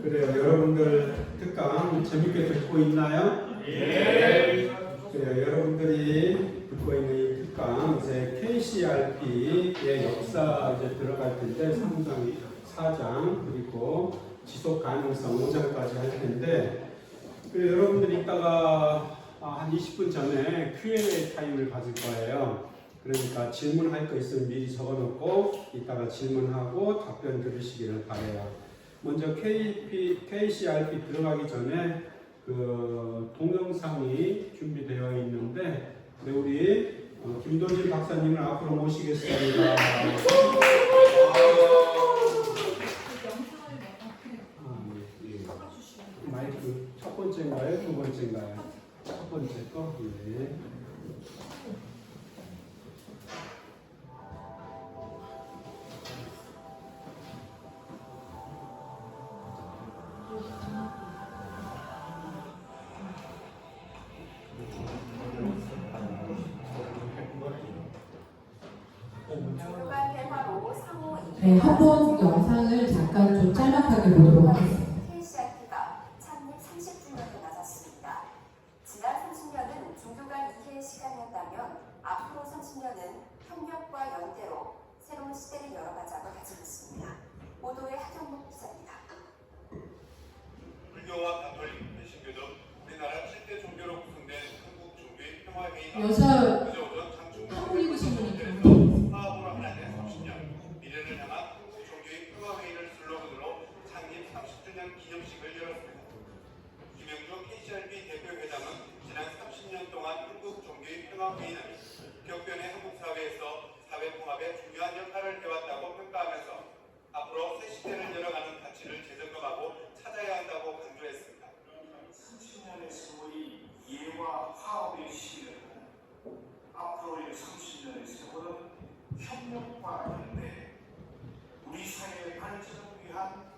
그래요. 여러분들 특강 재밌게 듣고 있나요? 예. 그래요. 여러분들이 듣고 있는 이 특강 이제 KCRP의 역사 이제 들어갈 텐데 3장, 4장 그리고 지속 가능성 5장까지 할 텐데 여러분들이 이따가 한 20분 전에 Q&A 타임을 가질 거예요. 그러니까 질문할 거 있으면 미리 적어놓고 이따가 질문하고 답변 들으시기를 바래요. 먼저 KCRP 들어가기 전에 그 동영상이 준비되어 있는데 우리 김도진 박사님을 앞으로 모시겠습니다. 마이크 첫 번째인가요? 두 번째인가요? 첫 번째 거? 네. 네, 한번 영상을 잠깐 좀 짤막하게 보도록 하겠습니다. KCRP가 창립 30주년을 맞았습니다. 지난 30년은 종교 간 이해의 시간이었다면 앞으로 30년은 협력과 연대로 새로운 시대를 열어가자고 다짐했습니다. 보도의 하경목 기자입니다. 불교와 가톨릭, 개신교 등 우리나라 7대 종교로 구성된 한국 종교의 평화회의가 여자 한국이고 신분이 사업으로 하나된 30년, 미래를 향한 한국 종교의 평화회의를 슬로건으로 창립 30주년 기념식을 열었습니다. 김영주 KCRP 대표회장은 지난 30년 동안 한국 종교의 평화회의는 격변의 한국 사회에서 사회통합에 중요한 역할을 해왔다고 평가하면서 앞으로 새 시대를 열어가는 가치를 재점검하고 찾아야 한다고 강조했습니다. 30년의 세월이 이해와 화합의 시기를 앞으로의 30년의 세월은 협력과 연대, 우리 사회의 발전을 위한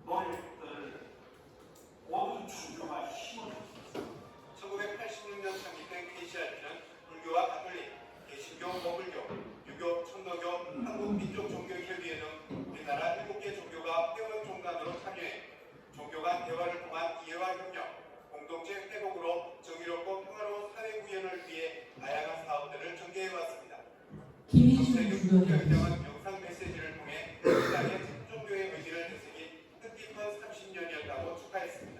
노력들을 모든 종교가 힘을 1986년 창립된 KCRP는 불교와 가톨릭, 개신교, 모불교, 유교, 천도교, 한국민족종교협의회 등 우리나라 7개 종교가 회원종단으로 참여해 종교 간 대화를 통한 이해와 협력, 공동체 회복으로 정의롭고 평화로운 사회 구현을 위해 다양한 사업들을 전개해왔습니다. 김희준 국회의장은 주변 영상 메시지를 통해 세상의 종교의 의미를 되새긴 뜻깊은 30년이었다고 축하했습니다.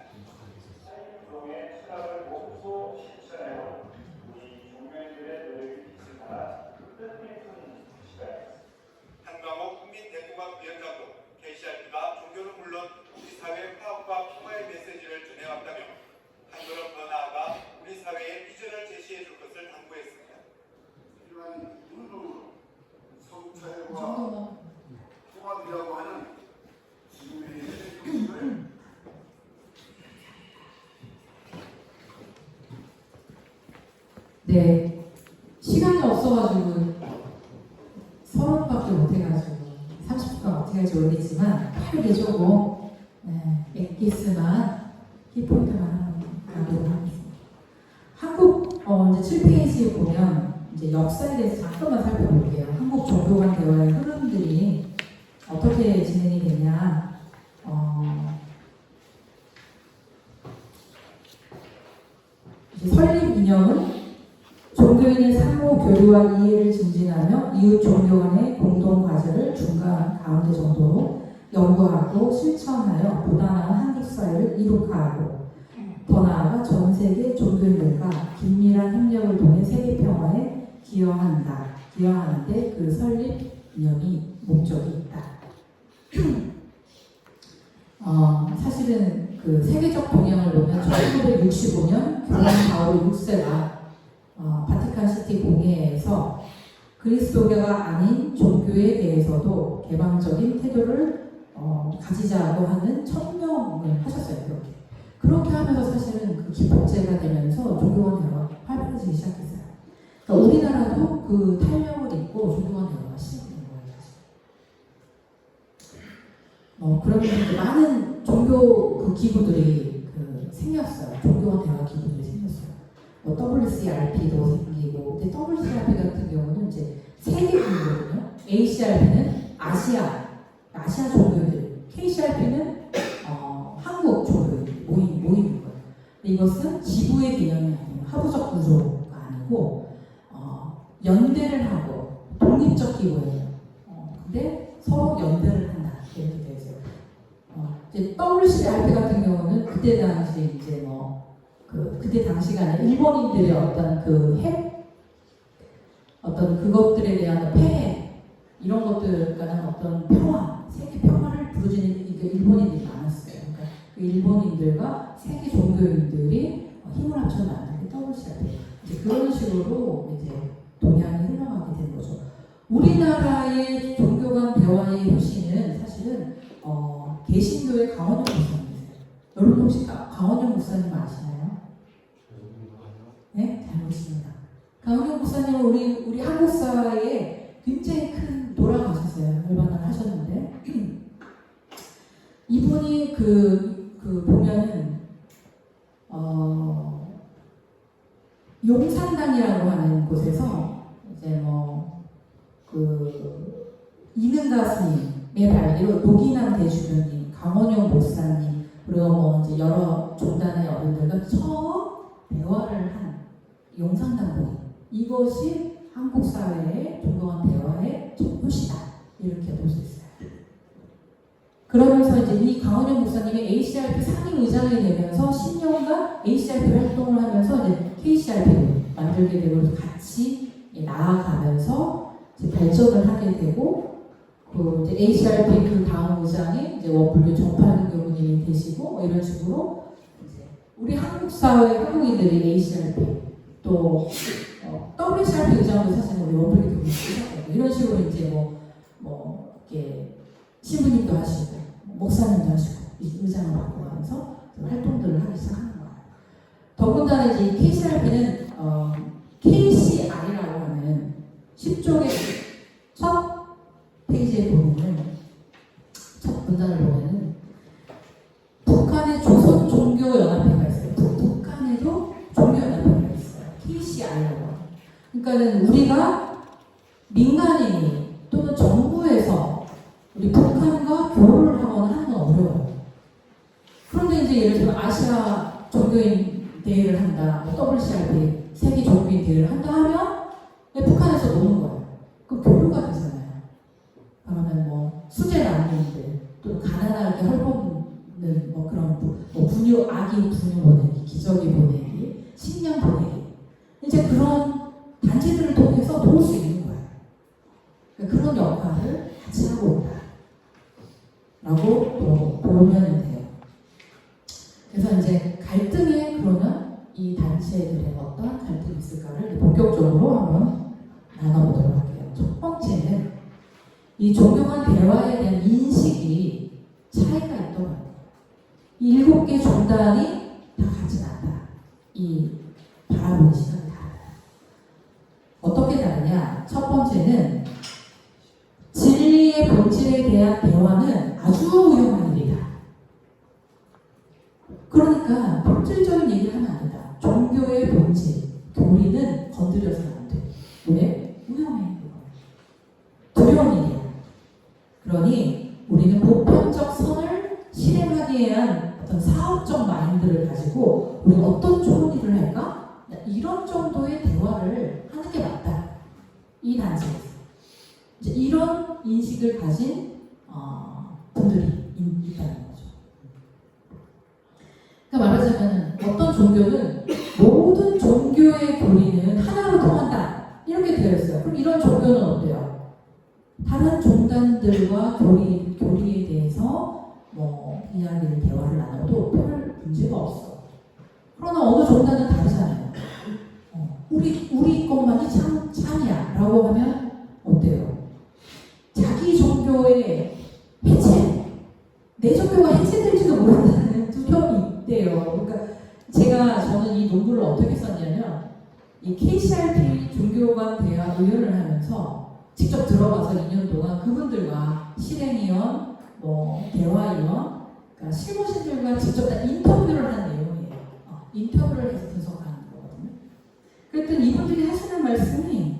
사회운동의 철학을 목소 실천해온 우리 종교인들의 노력이 빛을 발한 뜻깊은 시간입니다. 한광호 국민대통합위원장도 KCRP가 종교는 물론 우리 사회 화합과 평화의 메시지를 전해왔다며 한 걸음 더 나아가 우리 사회의 비전을 제시해 줄 것을 당부했습니다. 이러한 운동으로 성찰과 정도만 통합이라고 하는 지금의 현실을 네, 시간이 없어가지고 30밖에 못해가지고 30분간 어떻게 할지 모르겠지만 빠르게 조금 엑기스만 키포인트만 하도록 하겠습니다. 한국 이제 7페이지에 보면 이제 역사에 대해서 잠깐만 살펴볼게요. 한국 종교 간 대화의 흐름들이 어떻게 진행이 되냐. 이제 설립 이념은 종교인의 상호 교류와 이해를 증진하며 이웃 종교 간의 공동 과제를 중간 가운데 정도로 연구하고 실천하여 보다 나은 한국 사회를 이룩하고 더 나아가 전 세계 종교인들과 긴밀한 협력을 통해 세계 평화에 기여하는데 그 설립 이념이 목적이 있다. 사실은 그 세계적 동향을 보면 1965년 교황 바오로 6세가 바티칸시티 공회에서 그리스도교가 아닌 종교에 대해서도 개방적인 태도를 가지자고 하는 천명을 하셨어요. 그렇게 하면서 사실은 그 기폭제가 되면서 종교관 대화가 활발해지기 시작했어요. 그러니까 우리나라도 그 탄력을 입고 종교관 대화가 시작된 거예요. 사실. 그러면 이제 많은 종교 그 기구들이 생겼어요. 종교관 대화 기구들이 생겼어요. WCRP도 생기고, 근데 WCRP 같은 경우는 이제 세계기구거든요. ACRP는 아시아 종교들, KCRP는 이것은 지부의 개념이 아니에요. 하부적 구조가 아니고 연대를 하고 독립적 기구예요. 근데 서로 연대를 한다 이렇게 되어 있어요. 이제 WCRP 같은 경우는 그때 당시 이제 그때 당시가 아니라 일본인들의 어떤 그것들에 대한 폐해 이런 것들과는 어떤 평화, 세계 평화를 부르짖는 일본인들이 많았어요. 그러니까 그 일본인들과 세계 종교인들이 힘을 합쳐 만든 게 WCRP. 이제 그런 식으로 이제 동양이 흘러가게 된 거죠. 우리나라의 종교 간 대화의 효시는 사실은 개신교의 강원영 목사님이세요. 여러분 혹시 강원영 목사님 아시나요? 네? 잘 모르십니다. 강원영 목사님은 우리 한국 사회에 굉장히 큰 돌아가셨어요. 열반을 하셨는데 이분이 보면은 용산당이라고 하는 곳에서 이제 이능가 스님의 발기로 노기남 대주교님, 강원영 목사님, 그리고 이제 여러 종단의 어른들과 처음 대화를 한 용산당본이 이것이 한국 사회의 종교간 대화의 첫 표시다 이렇게 볼 수 있어요. 그러면서 이제 이 강원영 목사님이 ACRP 상임 의장이 되면서 10년간 ACRP 활동을 하면서 이제 KCRP를 만들게 되고 같이 나아가면서 이제 발전을 하게 되고 이제 ACRP 그 다음 의장이 이제 원불교 정파는 교우님이 되시고 이런 식으로 이제 우리 한국 사회 한국인들이 ACRP 또 WCRP 의장도 사실 우리 원불교 교우님이 되셨고 이런 식으로 이제 이렇게 신부님도 하시고 목사님도 하시고 의장을 바꿔가면서 활동들을 하기 시작하는 거예요. 더군다나 이제 KCRP는 KCR이라고 하는 10쪽의 첫 페이지에 보면은 첫 문단을 보면은 북한의 조선 종교 연합회가 있어요. 북한에도 종교 연합회가 있어요. KCR이라고. 그러니까는 우리가 민간인이 또는 정부에서 우리 북한과 교류를 하거나 하는 건 어려워요. 그런데 이제 예를 들면 아시아 종교인 대회를 한다, WCRP 세계 종교인 대회를 한다 하면 북한에서 노는 거예요. 그럼 교류가 되잖아요. 그러면 수제 난민들, 또 가난하게 헐벗는 그런 아기 분유 보내기, 기저귀 보내기, 식량 보내기. 이제 그런 단체들을 통해서 도울 수 있는 거예요. 그러니까 그런 역할을 같이 하고 있다라고 보면 돼요. 그래서 이제 갈등에 그러면 이 단체들의 어떤 갈등이 있을까를 본격적으로 한번 나눠보도록 할게요. 첫 번째는 이 종교 간 대화에 대한 인식이 차이가 있더라고요. 이 7개 종단이 다 같진 않다. 이 바라보는 시각이 달라요. 어떻게 다르냐? 첫 번째는 진리의 본질에 대한 대화는 아주 위험한 일이다. 그러니까 본질적인 얘기를 하면 안 된다. 종교의 본질, 교리는 건드려서는 안 돼. 왜? 위험해. 두려운 일이야. 그러니 우리는 보편적 선을 실행하기 위한 어떤 사업적 마인드를 가지고 우리가 어떤 좋은 일을 할까? 이런 정도의 대화를 하는 게 맞다. 이 단체에서. 이제 이런 인식을 가진 분들이 있다는 거죠. 그러니까 말하자면 어떤 종교는 모든 종교의 교리는 하나로 통한다. 이렇게 되어 있어요. 그럼 이런 종교는 어때요? 다른 종단들과 교리에 대해서 이야기를 대화를 나눠도 별 문제가 없어. 그러나 어느 종단은 다르잖아요. 우리 것만이 참이야 라고 하면 어때요? 자기 종교의 해체, 내 종교가 해체될지도 모른다는 두려움이 있대요. 그러니까 저는 이 논문을 어떻게 썼냐면 이 KCRP 종교관 대화 의원을 하면서 직접 들어가서 2년 동안 그분들과 실행위원, 대화위원, 그러니까 실무진들과 직접 다 인터뷰를 한 내용이에요. 인터뷰를 해서 분석하는 거거든요. 그랬더니 이분들이 하시는 말씀이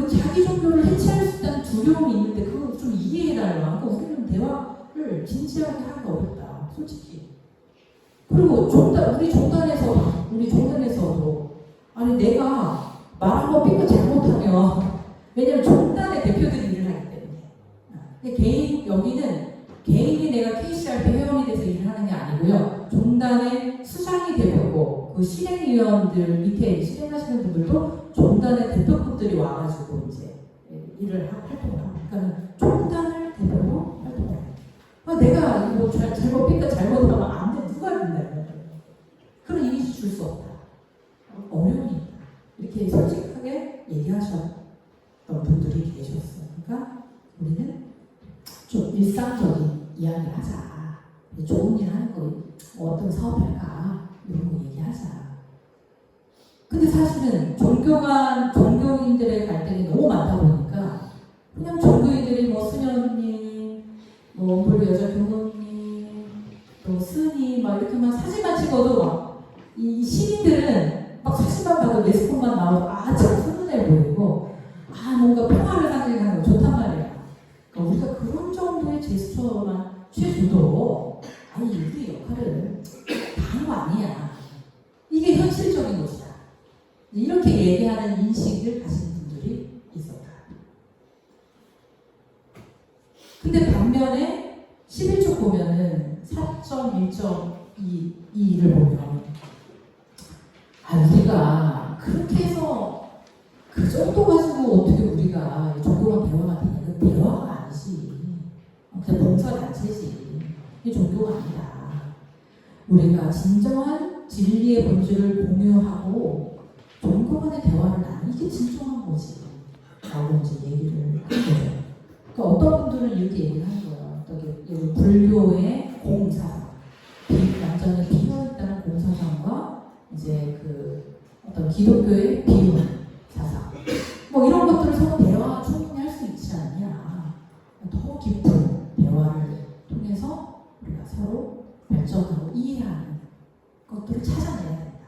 자기 종교를 해체할 수 있다는 두려움이 있는데 그걸 좀 이해해달라. 그러니까 우리는 대화를 진지하게 하기가 어렵다. 솔직히. 그리고 우리 종단에서도 아니 내가 말 한번 삐끗 잘못하면 왜냐면 종단의 대표들이 일을 하기 때문에. 근데 여기는 개인이 내가 KCRP 회원이 돼서 일을 하는 게 아니고요. 종단의 수장이 되고 그 실행위원들 밑에 실행하시는 분들도 종단의 대표급들이 와가지고 이제 일을 활동을 하고, 그러니까 종단을 대표로 활동을 해요. 내가 뭐 잘못 삐끗 잘못하면 안 돼. 누가 믿나요? 그런 이미지 줄 수 없다. 어려우니까 이렇게 솔직하게 얘기하셨던 분들이 계셨어요. 그러니까 우리는 좀 일상적인 이야기를 하자. 좋은 일 하는 거, 어떤 사업할까 이런 거 얘기하자. 근데 사실은 종교인들의 갈등이 너무 많다 보니까 그냥 종교인들이 뭐 수녀님, 뭐 원불 여자 교모님, 또 스님 막 이렇게만 사진만 찍어도 막 이 시민들은 막 사진만 봐도 레스폰만 나오고 참 훈훈해 보이고 뭔가 평화를 상징하는 거 좋단 말이야. 그러니까 우리가 그런 정도의 제스처만 취해줘도 우리 역할을 다 한 거 아니야. 이게 현실적인 것이다. 이렇게 얘기하는 인식을 가진 분들이 있었다. 근데 반면에 11쪽 보면은 4.1.2를 보면 우리가 그렇게 해서 그 정도 가지고 어떻게 우리가 종교랑 대화가 되냐. 그 대화가 아니지. 그냥 봉사단체지. 이게 종교가 아니다. 우리가 진정한 진리의 본질을 공유하고 종교 간의 대화를 나누는 게 진정한 거지. 라고 이제 얘기를 한 거죠. 그러니까 어떤 분들은 이렇게 얘기를 하는 거예요. 어떻게 불교의 공사상, 완전히 비어있다는 공사상과 이제 그 어떤 기독교의 비유 사상, 뭐 이런 것들을 서로 대화 충분히 할 수 있지 않냐. 더 깊은 대화를 통해서 우리가 서로 발전하고 이해하는 것들을 찾아내야 된다.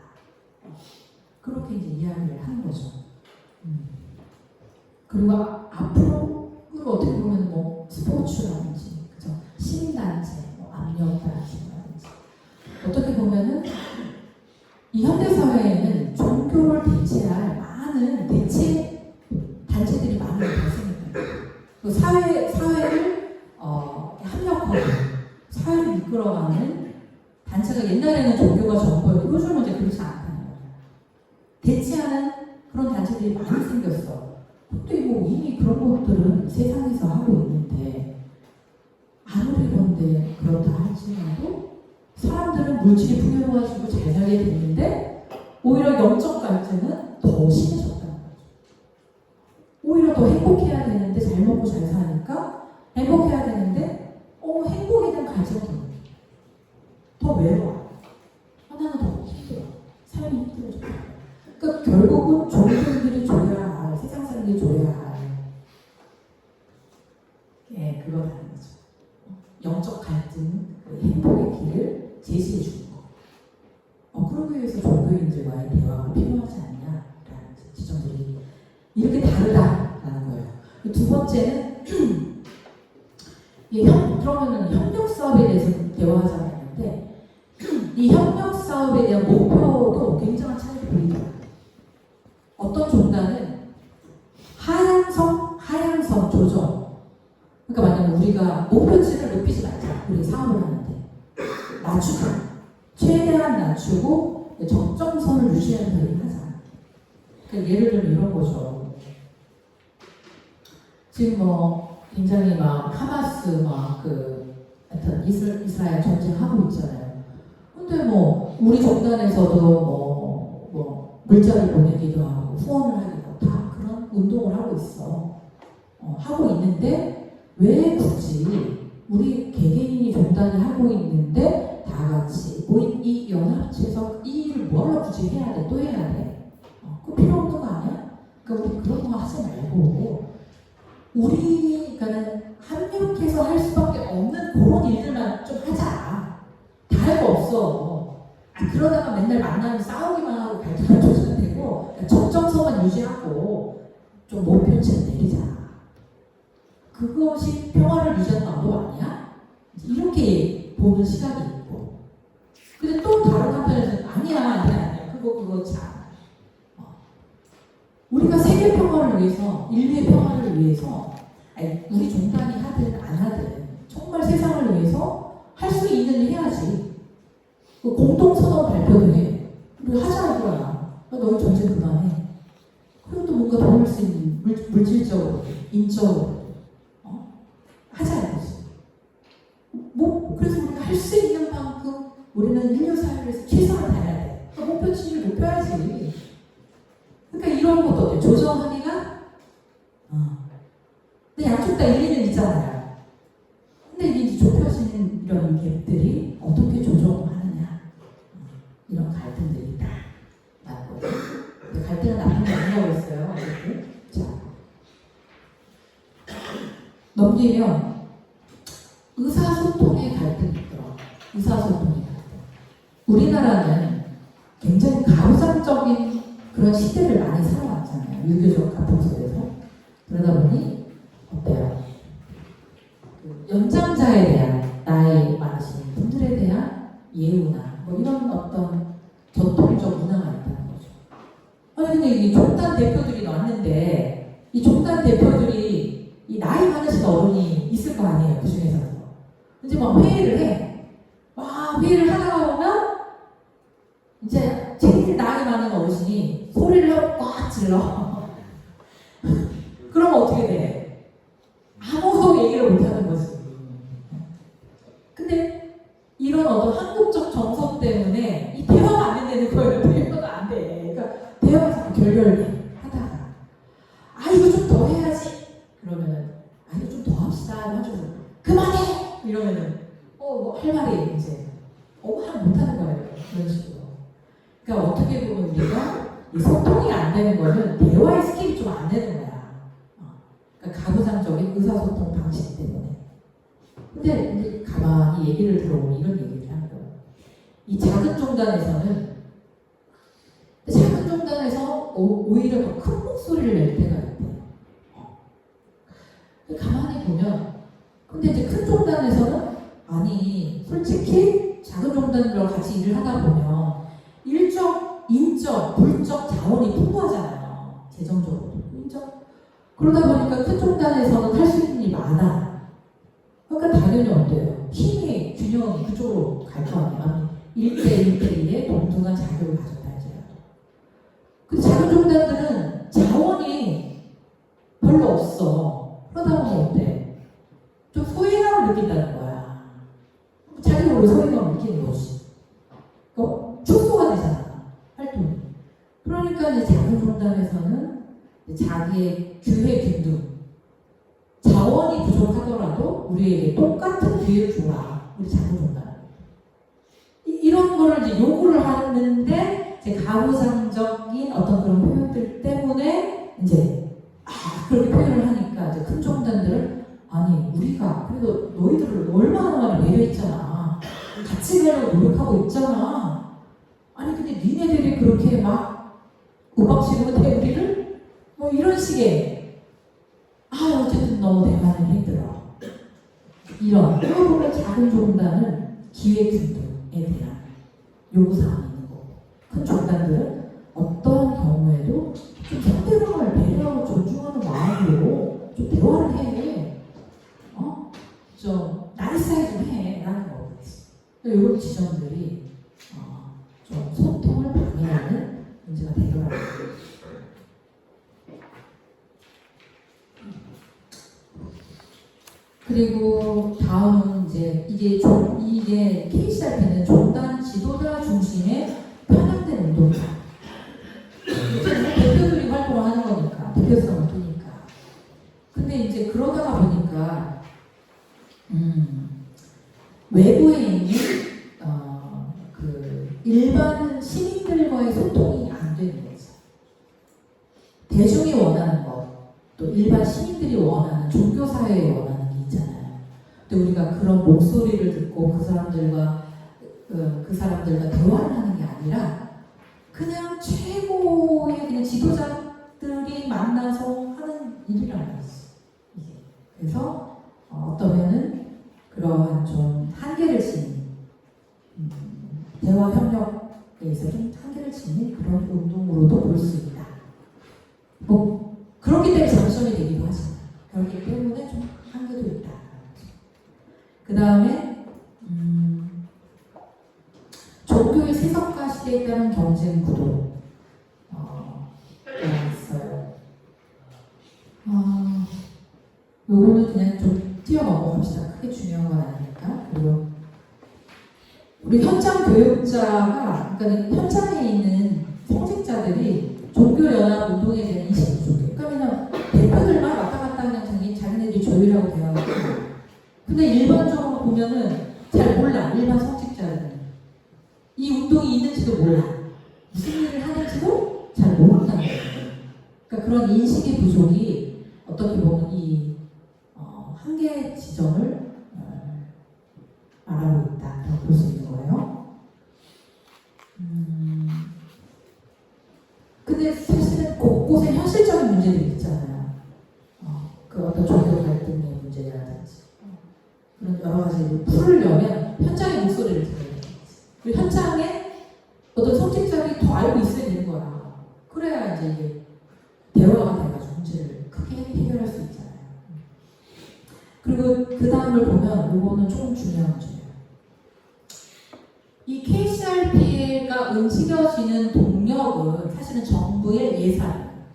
그렇게 이제 이야기를 하는 거죠. 그리고 앞으로 어떻게 보면 뭐 스포츠라든지, 그죠? 시민단체, 뭐 압력단체라든지, 어떻게 보면은 이 현대사회에는 종교를 대체할 많은 대체 단체들이 많이 발생합니다. 그 사회를 합력하고 사회를 이끌어가는 단체가 옛날에는 종교가 전부였고 요즘은 이제 그렇지 않다는 거예요. 대체하는 그런 단체들이 많이 생겼어. 근데 뭐 이미 그런 것들은 세상에서 하고 있는데 아무리 그런데 그렇다 할지라도 사람들은 물질이 풍요로워지고 잘 살게 됐는데 오히려 영적 갈증은 더 심해졌다는 거죠. 오히려 더 행복해야 되는데 잘 먹고 잘 사니까 행복해야 되는데 행복에 대한 갈증이 더 외로워. 나는 더 힘들어. 삶이 힘들어져. 그러니까 결국은 종교인들이 줘야 할, 세상 사람들이 줘야 할 그거라는 거죠. 영적 갈증, 행복의 길을 제시해 주는 거. 그러기 위해서 종교인들과의 대화가 필요하지 않냐라는 지점들이 이렇게 다르다라는 거예요. 두 번째는 그러면은 협력 사업에 대해서 대화하자고 했는데 이 협력 사업에 대한 목표도 굉장한 차이를 보이더라고요. 어떤 종단은 하향성 조정. 그러니까 만약에 우리가 목표치를 높이지 말자. 우리 사업을 하는데 낮추자. 최대한 낮추고 적정선을 유지하는 일을 하자. 그러니까 예를 들면 이런 거죠. 지금 뭐 굉장히 막 하마스 하여튼 이스라엘 전쟁하고 있잖아요. 근데 뭐 우리 종단에서도 뭐 물자를 보내기도 하고 후원을 하기도 하고 다 그런 운동을 하고 있어. 하고 있는데 왜 굳이 우리 개개인이 종단이 하고 있는데 다 같이 모인 이 연합체에서 이 일을 뭐하러 굳이 해야 돼? 또 해야 돼? 그거 필요 없는 거 아니야? 그러니까 우리 그런 거 하지 말고 그러니까는 합력해서 할 수밖에 없는 그런 일들만 좀 하자. 다 할 거 없어. 그러다가 맨날 만나면 싸우기만 하고 갈등만 조절되고 그러니까 적정선만 유지하고 좀 목표치를 내리자. 그것이 평화를 유지하는 방법 아니야? 이렇게 보는 시각이 있고 근데 또 다른 한편에서는 아니야. 그거 참. 우리가 세계 평화를 위해서, 인류의 평화를 위해서, 아니, 우리 종단이 하든 안 하든 정말 세상을 위해서 할 수 있는 일 해야지. 그 공동선언 발표도 해. 우리 하자 이거야. 너희 전쟁 그만해. 그리고 또 뭔가 도울 수 있는 물질적으로, 인적으로 하자 이거지. 뭐 그래서 우리가 할 수 있는 만큼 우리는 인류 사회를 위해서 최선을 다해야 돼. 그러니까 목표치를 높여야지. 그러니까 이런 것도 어때? 조정하기가 근데 양쪽 다 일리는 있잖아요. 근데 이게 좁혀지는 이런 갭들이 어떻게 조정하느냐 이런 갈등들이 있다. 라고. 근데 갈등은 나쁜 게 아니라고 했어요. 자, 넘기면 의사소통의 갈등이 있더라고요. 의사소통의 갈등. 우리나라는 굉장히 가부장적인 그런 시대를 많이 살아왔잖아요. 유교적 가풍 속에서. 그러다 보니 어때요? 연장자에 대한 나이 많으신 분들에 대한 예우나 뭐 이런 어떤 전통적 문화가 있다는 거죠. 아니 근데 이 종단 대표들이 왔는데 이 종단 대표들이 이 나이 많으신 어른이 있을 거 아니에요. 그 중에서도. 이제 막 회의를 해. 막 회의를 하다가 보면 이제 제일 나이 많은 어르신이 소리를 꽉 질러. 그럼 어떻게 돼? 아무도 얘기를 못하는 거지. 근데 이런 어떤 한국적 정서 때문에 이 대화가 안 된다는 거예요. 대화가 안 돼. 그러니까 대화가 자꾸 결렬돼. 하다가 이거 좀 더 해야지. 그러면 이거 좀 더 합시다. 해가지고 그만해! 이러면은 뭐 할 말이 이제 말 못하는 거예요. 그런 식으로. 그러니까 어떻게 보면 우리가 이 소통이 안 되는 거는 대화의 스킬이 좀 안 되는 거야. 그러니까 가부장적인 의사소통 방식 때문에. 근데 이제 가만히 얘기를 들어보면 이런 얘기를 하는 거예요. 이 작은 종단에서는 오히려 더 큰 목소리를 낼 때가 있대요. 가만히 보면 근데 이제 큰 종단에서는 솔직히 작은 종단들과 같이 일을 하다 보면 일적, 인적, 물적 자원이 풍부하잖아요. 재정적으로. 인적. 그러다 보니까 큰 종단에서는 할 수 있는 일이 많아. 그러니까 당연히 어때요? 힘의 균형이 그쪽으로 갈 거 아니야. 1대1대1의 동등한 자격을 가졌다 할지라도. 근데 작은 종단들은 자원이 별로 없어. 그러다 보면 어때? 좀 소외감을 느낀다는 거야. 자기가 왜 소외감을 느끼는 거지? 축소가 되잖아, 활동이. 그러니까 이제 작은 종단에서는 자기의 교회 균등, 자원이 부족하더라도 우리에게 똑같은 기회를 줘라. 우리 작은 종단. 이런 거를 이제 요구를 하는데 이제 가부장적인 어떤 그런 표현들 때문에 이제 그렇게 표현을 하니까 이제 큰 종단들은 우리가 그래도 너희들을 얼마나 많이 배려했잖아. 같이 가려고 노력하고 있잖아. 근데 니네들이 그렇게 막 우박지르면 돼 우리를? 뭐 이런 식의 어쨌든 너무 대화는 힘들어. 이런 보면 작은 종단은 기회균등에 대한 요구사항이 있는 거고 큰 종단들은 어떤 경우에도 좀 상대방을 배려하고 존중하는 마음으로 좀 대화를 해. 좀 나이스하게 좀 해. 라는 거겠지. 이런 지점들이 좀 소통을 방해하는 문제가 되더라고요. 그리고 다음은 이제 이게 KCRP는 종단 지도자 중심의 편향된 운동이다. 대표들이 활동을 하는 거니까 대표성을 두니까. 근데 이제 그러다가 보니까 외부에 있는 일반 시민들과의 소통이 안 되는 거죠. 대중이 원하는 것, 또 일반 시민들이 원하는 종교 사회에 원하는 게 있잖아요. 근데 우리가 그런 목소리를 듣고 그 사람들과 대화를 하는 게 아니라 그냥 최고의 그냥 지도자들이 만나서 하는 일이란 말이지. 그래서 어떠면은 그러한 좀 한계를 지닌 대화 그런 운동으로도 볼 수 있다. 뭐 그렇기 때문에 장점이 되기도 하지만 그렇기 때문에 좀 한계도 있다. 그 다음에 종교의 세속화 시대에 따른 경쟁 구도 있어요. 요거는 그냥 좀 뛰어넘어갑시다. 크게 중요한 건 아니니까. 그리고 우리 현장 교육자가, 그러니까 현장에 있는 성직자들이 종교연합 운동에 대한 인식이 부족해. 그러면 대표들만 왔다 갔다 하는 자기네들이 조율하고 대화하고. 근데 일반적으로 보면은 잘 몰라. 일반 성직자들은 이 운동이 있는지도 몰라. 무슨 일을 하는지도 잘 모른다는 거예요. 그러니까 그런 인식의 부족이 어떻게 보면 이 한계 지점을 말하고 있다라고 볼 수 있는 거예요. 근데 사실은 곳곳에 현실적인 문제들이 있잖아요. 그 어떤 종교 갈등의 문제라든지 그런 여러 가지를 풀려면 현장의 목소리를 들어야 되는 거지. 그리고 현장에 어떤 성직자들이 더 알고 있어야 되는 거야. 그래야 이제 이게 대화가 돼가지고 문제를 크게 해결할 수 있잖아요. 그리고 그 다음을 보면 이거는 조금 중요한 문제예요. 이 KCRP가 움직여지는 동력은 사실은 정부의 예산,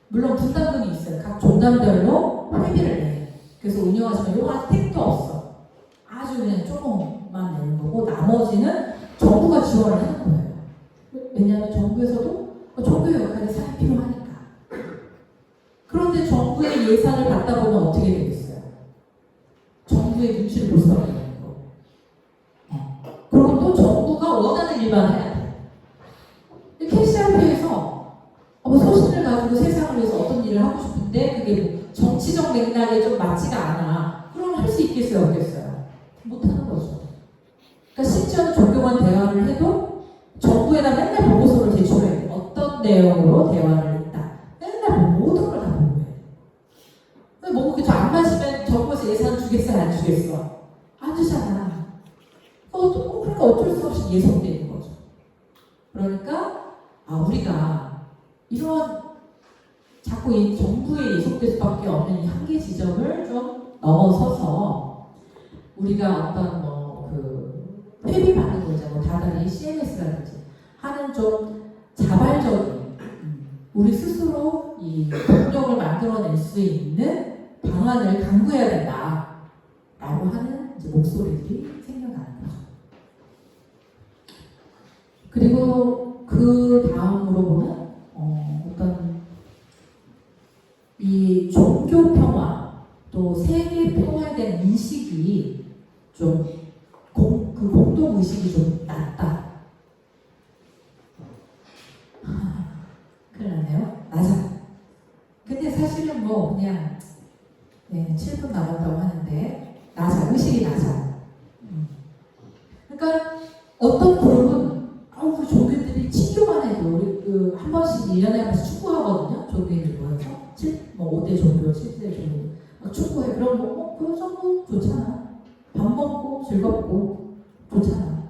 물론 분담금이 있어요. 각 종단별로 회비를 내. 그래서 운영하시면 이거 아직 택도 없어. 아주 그냥 조금만 내는 거고 나머지는 정부가 지원을 하는 거예요. 왜냐하면 정부에서도 종교의 역할이 사실 필요하니까. 그런데 정부의 예산을 받다 보면 어떻게 되겠어요? 정부의 눈치를 볼 수가 없는 거. 그리고 또 정부가 원하는 일만 해야 돼. KCRP에서 소신을 가지고 세상을 위해서 어떤 일을 하고 싶은데 그게 뭐 정치적 맥락에 좀 맞지가 않아. 그럼 할 수 있겠어요, 없겠어요? 못하는 거죠. 그러니까 심지어는 종교만 대화를 해도 정부에다 맨날 보고서를 제출해야 돼. 어떤 내용으로 대화를 했다. 맨날 모든 걸 다 보고해. 뭐 그렇게 안 마시면 정부에서 예산 주겠어, 안 주겠어? 안 주잖아. 그러니까 어쩔 수 없이 예속되는 거죠. 그러니까 우리가 이런 자꾸 이 정부에 예속될 수밖에 없는 이 한계 지점을 좀 넘어서서 우리가 어떤 회비 받는 거 있잖아요. 다달이 CMS라든지 하는 좀 자발적인 우리 스스로 이 동력을 만들어낼 수 있는 방안을 강구해야 된다라고 하는 이제 목소리들이 생겨나는 거죠. 그리고 그 다음으로 보면 어떤 이 종교 평화 또 세계 평화에 대한 인식이 좀 그 공동 의식이 좀 낮다. 큰일 났네요. 낮아. 근데 사실은 뭐 그냥 7분 남았다고 하는데 낮아. 의식이 낮아. 그러니까 어떤 그룹은 우리 종교들이 친교만 해도 우리 한 번씩 1년에 한 번씩 축구하거든요. 종교인들 모여서 5대 종교, 7대 종교 축구해. 그럼 그 정도 좋잖아. 밥 먹고 즐겁고 좋잖아.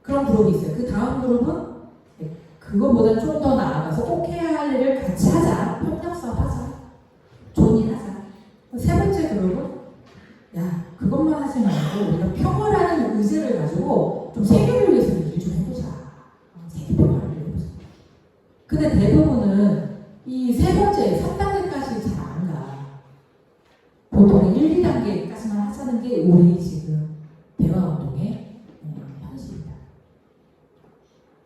그런 그룹이 있어요. 그 다음 그룹은 그거보다 좀 더 나아가서 꼭 해야 할 일을 같이 하자. 협력사업 하자. 좋은 일 하자. 세 번째 그룹은 그것만 하지 말고 우리가 평화라는 의지를 가지고 좀 세계를 위해서 일을 좀 해보자. 세계 평화를 해보자. 근데 대부분은 이 세 번째, 3단계까지 잘 안 가. 보통 1, 2단계까지만 하자는 게 우리 지금 대화운동의 현실이다.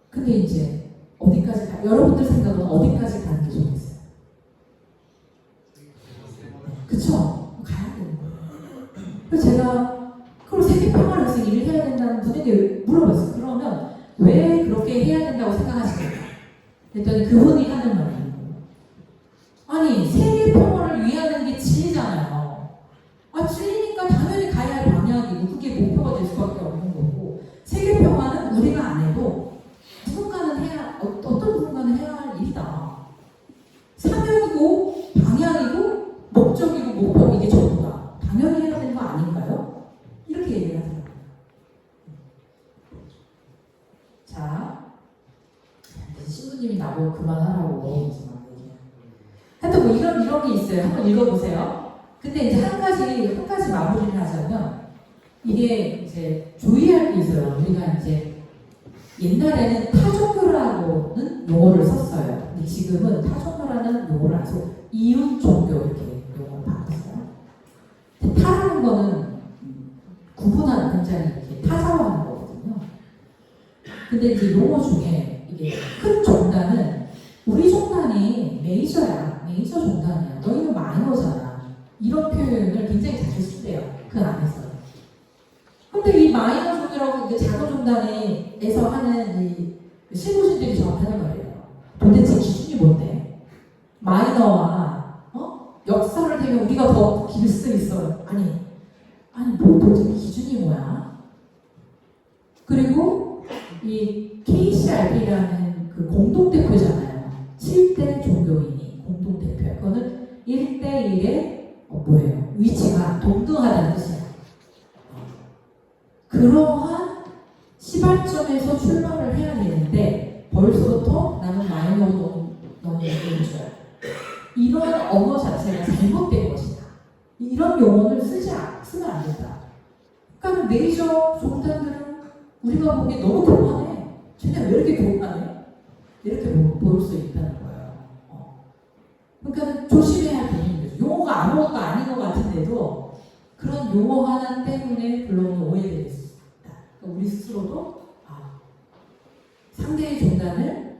근데 이제 어디까지 여러분들 생각은 어디까지 가는 게 좋겠어요? 그쵸? 가야 되는 거예요. 그래서 제가 그럼 세계 평화를 위해서 일을 해야 된다는 분에게 물어봤어요. 그러면 왜 그렇게 해야 된다고 생각하시는가? 그랬더니 그분이 하는 말이에요. 아니 세계 평화를 위하는 게 진리잖아요. 진리니까 당연히 가야 할 방향이고 그게 목표가 될 수밖에 없는 거고 세계 평화는 우리가 안 해도 누군가는 어떤 누군가는 해야 할 일이다. 사명이고 방향이고 목적이고 목표 이게 전부다. 당연히 해야 되는 거 아닌가요? 이렇게 얘기를 하더라고요. 자, 그런 게 있어요. 한번 읽어보세요. 근데 이제 한 가지 마무리를 하자면 이게 이제 주의할 게 있어요. 우리가 이제 옛날에는 타종교라고는 용어를 썼어요. 근데 지금은 타종교라는 용어를 안 쓰고 이웃 종교 이렇게 용어를 바꿨어요. 근데 타라는 거는 구분하는 굉장히 이렇게 타자화하는 거거든요. 근데 이제 용어 중에 이게 큰 종단은 우리 종단이 메이저 종단이야. 너희는 마이너잖아. 이런 표현을 굉장히 자주 쓴대요. 그 안에서. 근데 이 마이너 종교라고 이제 작은 종단에서 하는 이 신부신들이 저한테 하는 말이에요. 도대체 기준이 뭔데? 마이너와 역사를 대면 우리가 더 길 수 있어. 아니 뭐 도대체 기준이 뭐야? 그리고 이 KCRP라는 그 공동대표잖아요. 7대 종교인이 공동대표야. 그거는 1대1의 뭐예요? 위치가 동등하다는 뜻이야. 그러한 시발점에서 출발을 해야 되는데 벌써부터 나는 마이너 동료인줄 이런 언어 자체가 잘못된 것이다. 이런 용어를 쓰면 안 된다. 그러니까 메이저 종단들은 우리가 보기에 너무 교만해. 쟤네 왜 이렇게 교만해? 이렇게 보일 수 있다는 거예요. 그러니까 조심해야 할 부분인 거죠. 용어가 아무것도 아닌 것 같은데도 그런 용어 하나 때문에 불러오는 오해들이 있습니다. 그러니까 우리 스스로도 상대의 종단을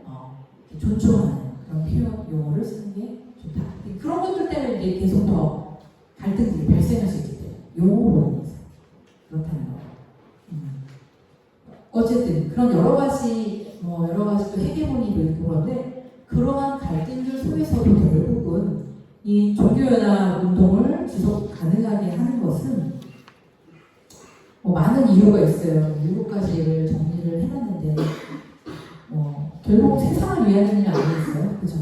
존중하는 그런 표현 용어를 쓰는 게 좋다. 그런 것들 때문에 이제 계속 더 갈등들이 발생할 수 있기 때문에 용어로 인해서 그렇다는 거예요. 어쨌든 그런 여러 가지 또 헤게모니도 있고 그런데 그러한 갈등들 속에서도 결국은 이 종교연합 운동을 지속 가능하게 하는 것은 많은 이유가 있어요. 7가지를 정리를 해놨는데 결국 세상을 위하는 일 아니겠어요? 그죠?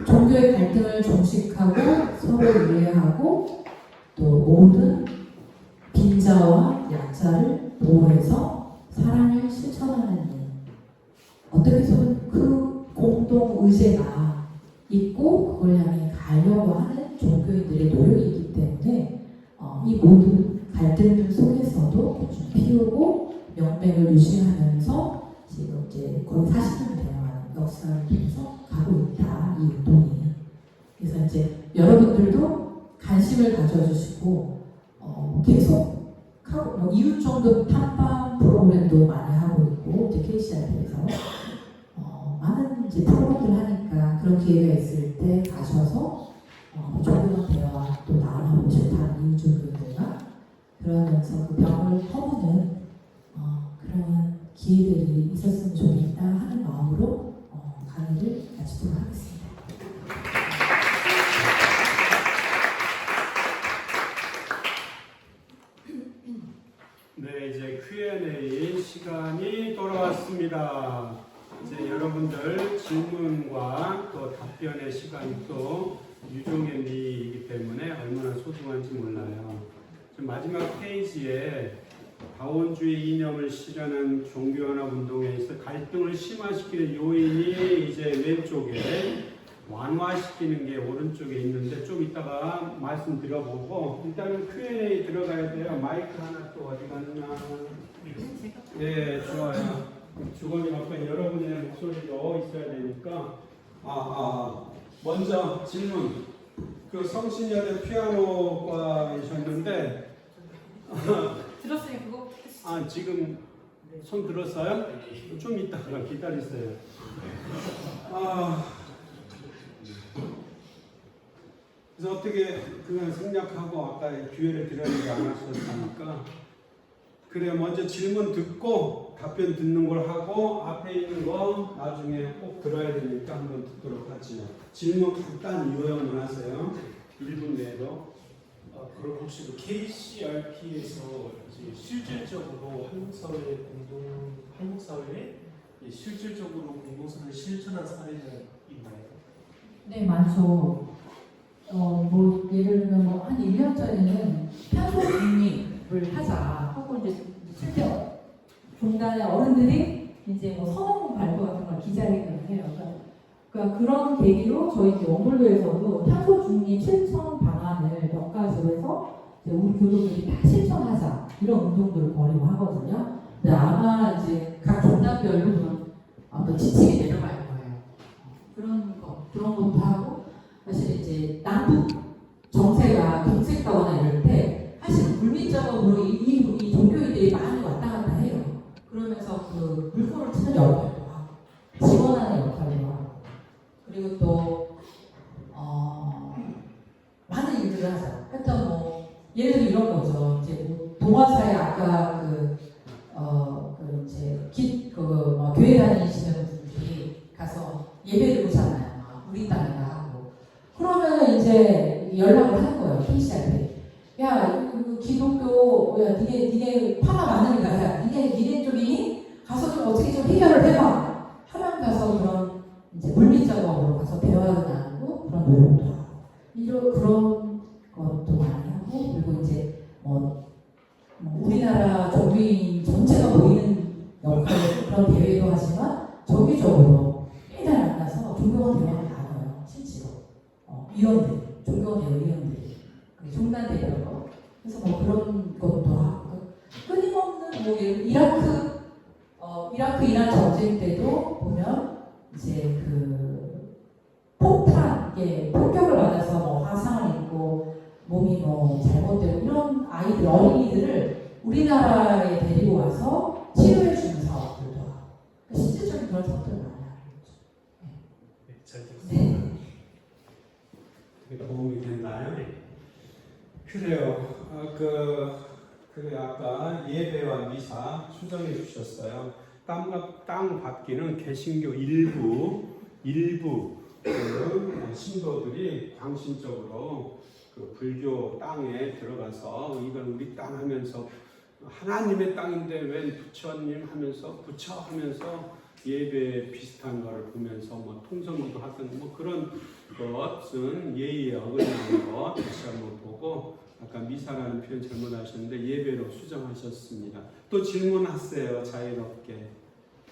종교의 갈등을 종식하고 서로 이해하고 또 모든 빈자와 약자를 보호해서 사랑을 실천하는 일. 어떻게 해서는 그 공동 의제가 있고 그걸 향해 가려고 하는 종교인들의 노력이 있기 때문에 이 모든 갈등들 속에서도 좀 피우고 명맥을 유지하면서 지금 이제 거의 40년 되어가는 역사를 통해서 가고 있다, 이 운동이. 그래서 이제 여러분들도 관심을 가져주시고 계속 하고 이웃 정도 탐방 프로그램도 많이 하고 있고 이제 KCRP에서 많은 이제 프로그램을 하니까 그런 기회가 있을 때 가셔서 조그만 대화 또 나눠보고 싶다는 이웃 종교들과 그러면서 그 병을 허무는 그런 기회들이 있었으면 좋겠다 하는 마음으로 강의를 마치도록 하겠습니다. 네, 이제 Q&A 시간이 돌아왔습니다. 이제 여러분들 질문과 또 답변의 시간이 또 유종의 미이기 때문에 얼마나 소중한지 몰라요. 지금 마지막 페이지에 다원주의 이념을 실현한 종교연합운동에 있어 갈등을 심화시키는 요인이 이제 왼쪽에 완화시키는 게 오른쪽에 있는데 좀 이따가 말씀드려보고 일단은 Q&A 들어가야 돼요. 마이크 하나 또 어디 갔나? 네, 좋아요. 주거님 앞에 여러분의 목소리도 있어야 되니까 먼저 질문. 그 성신여대 피아노과이셨는데 들었어요 그거? 지금 손 들었어요? 좀 이따가 기다리세요. 그래서 어떻게 그냥 생략하고 아까 기회를 드렸는데 안 하셨으니까 그래 먼저 질문 듣고 답변 듣는 걸 하고 앞에 있는 거 나중에 꼭 들어야 되니까 한번 듣도록 하지요. 질문 간단히 요약만 하세요. 1분 내로. 그럼 혹시 그 KCRP에서 이제 실질적으로 한국 사회에 실질적으로 공동선을 실천한 사례는 있나요? 네, 많죠. 뭐 예를 들면 한 1년 전에는 편소 독립을 하자 하고 이제 실제 종단의 어른들이 이제 뭐 선언문 발표 같은 걸 기자회견을 해요. 그러니까 그러니까 그런 계기로 저희 이제 원불교에서도 탄소 중립 실천 방안을 몇 가지로 해서 이제 우리 교도들이 다 실천하자 이런 운동들을 벌이고 하거든요. 근데 아마 이제 각 종단별로 그런 어떤 지침이 내려갈 거예요. 그런 것도 하고 사실 이제 남북 정세가 경색하거나 이럴 때 사실 물리적으로 이 종교인들이 많이 왔다 갔다 해요. 그러면서 그 물꼬를 트는 역할도 하고 지원하는 역할도 하고 그리고 또 많은 일들을 하죠. 하여튼 뭐 예를 들어 이런 거죠. 이제 뭐 동화사에 아까 교회 다니시는 분들이 가서 예배를 보잖아요. 우리 땅이다 하고 그러면 이제 연락을 하는 거예요. KCRP. 야, 기독교, 니네 파가 많으니까, 야, 니네 쪽이 가서 좀 어떻게 좀 해결을 해봐. 하면 가서 그런 이제 물리적으로 가서 대화도 나누고 그런 노력도 하고 그런 것도 많이 하고 그리고 이제 우리나라 종교인 전체가 보이는 역할의 그런 대회도 하지만 정기적으로 매달 만나서 종교원 대화를 나눠요. 실제로 위원들, 종교원 대회 위원들이 종단 대회로 그래서 그런 것도 하고 끊임없는 이라크 이란 전쟁 때도 보면 이제 그 폭격을 받아서 화상을 입고 몸이 잘못되고 이런 아이들 어린이들을 우리나라에 데리고 와서 치료해 주는 사업들도 하고 실질적인 그런 사업들을 많이 하고 있죠. 네, 잘 들었습니다. 네. 그게 도움이 됐나요? 그래요. 그래 아까 예배와 미사 수정해 주셨어요. 땅 받기는 개신교 일부 그 신도들이 광신적으로 그 불교 땅에 들어가서 이건 우리 땅 하면서 하나님의 땅인데 웬 부처님 하면서 부처 하면서 예배 비슷한 거를 보면서 통성기도 하든 그런 것은 예의에 어긋나는 것 다시 한번 보고 아까 미사라는 표현 잘못하셨는데 예배로 수정하셨습니다. 또 질문하세요. 자유롭게.